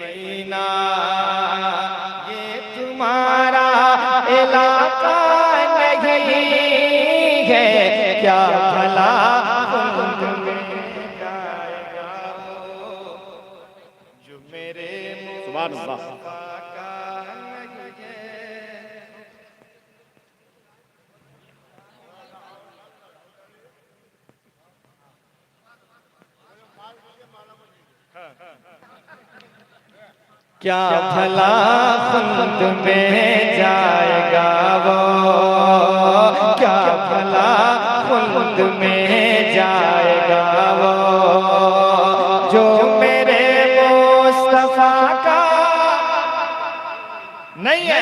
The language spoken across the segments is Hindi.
मदीना ये तुम्हारा इलाका नहीं है, क्या भला खुद में जाएगा वो जो मेरे मुस्तफा का नहीं है। क्या भला खुद में जाएगा वो, क्या भला खुद में जाएगा वो जो मेरे मुस्तफा का नहीं है,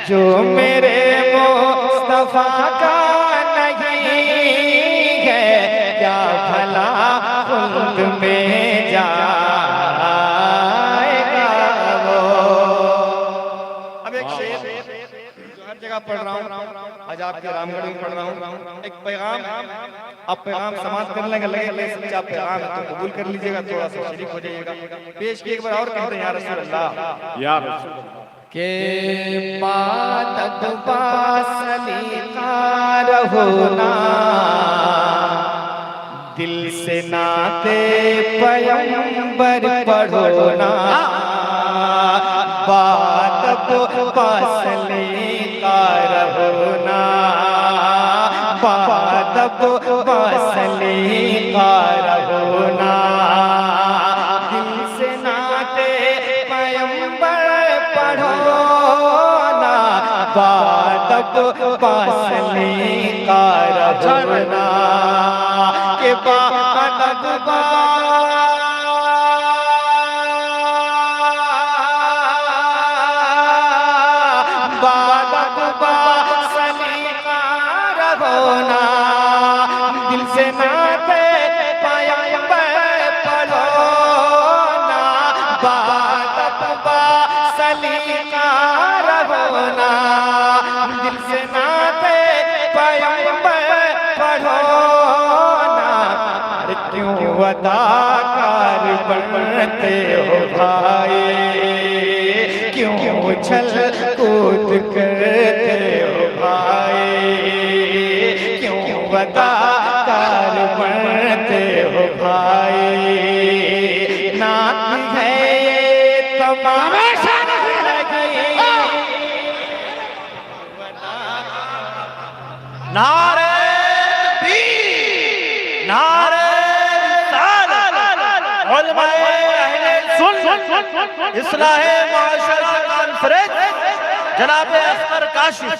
जो मेरे मुस्तफा का नहीं है, क्या भला खुद में जाएगा वो। अब एक शेर जो हर जगह पढ़ रहा हूँ, आज आपके रामगढ़ में पढ़ रहा हूँ, एक पैगाम, आप पैगाम समाप्त करने का लगे सच्चा पैगाम है तो कबूल कर लीजिएगा, थोड़ा सा शरीक हो जाइएगा। पेश एक बार और कहते हैं या रसूल अल्लाह, या रसूल के बात सलीका रहोना, दिल से नाते पैगंबर पढ़ोना, बात सलीका रहोना, बात सलीका रहोना, दिल से नाते पैगंबर पढ़ोना, बात सलीका रहोना के बाद सलीका रहोना, दिल से नाते पैगंबर पढ़ोना, बात सलीका रहोना, दिल से नाते पैगंबर पढ़ोना। अरे क्यों अदाकार बनते हो भाई, क्यों उछल कूद करते हो भाई, क्यों अदाकार बनते हो भाई, नाक है ये तमाशा लगी, नारे तकबीर, नारे रिसालत, उलमाए अहले सुन्नत इस्लाहे माशरा कॉन्फ्रेंस जनाब अख्तर काशिफ।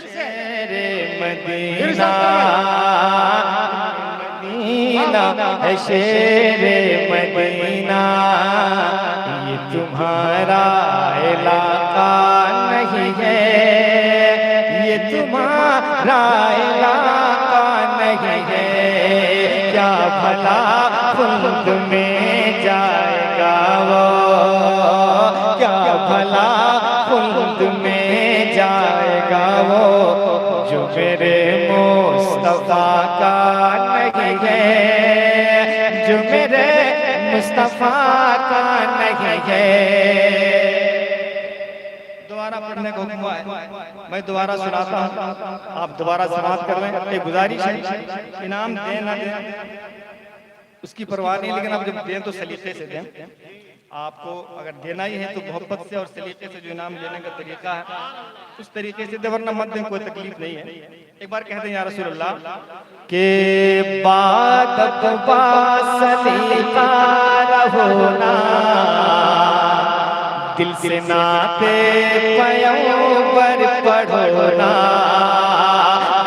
शेरे मदीना मदीना है शेरे मदीना, ये तुम्हारा इलाका नहीं है, ये तुम्हारा इलाका नहीं है, क्या भला खुद में जाएगा वो, क्या भला खुद में जाएगा वो जो मेरे मुस्तफा का नहीं है, जो मेरे मुस्तफा का नहीं है। दोबारा पढ़ने को हुआ है, मैं दोबारा सुनाता हूँ, आप दोबारा समाप्त कर लें। एक गुजारिश है, इनाम दें ना दें उसकी परवाह नहीं, लेकिन आप जब दें तो सलीके से दें। आपको अगर देना ही है तो मोहब्बत से और सलीके से जो इनाम देने का तरीका है उस तरीके से दे, वरना मत दें, कोई तकलीफ नहीं है। एक बार कहते हैं या रसूल अल्लाह के बाद सलीका रहोना, दिल से नाते पैगंबर पढ़ोना,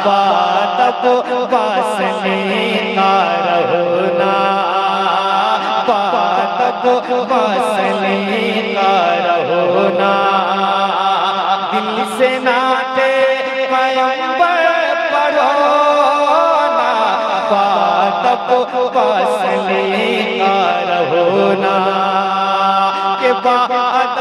बात सलीका रहोना, सलीका रहोना, दिल से नाते पैगंबर पढ़ोना, बात सलीका रहोना के बाद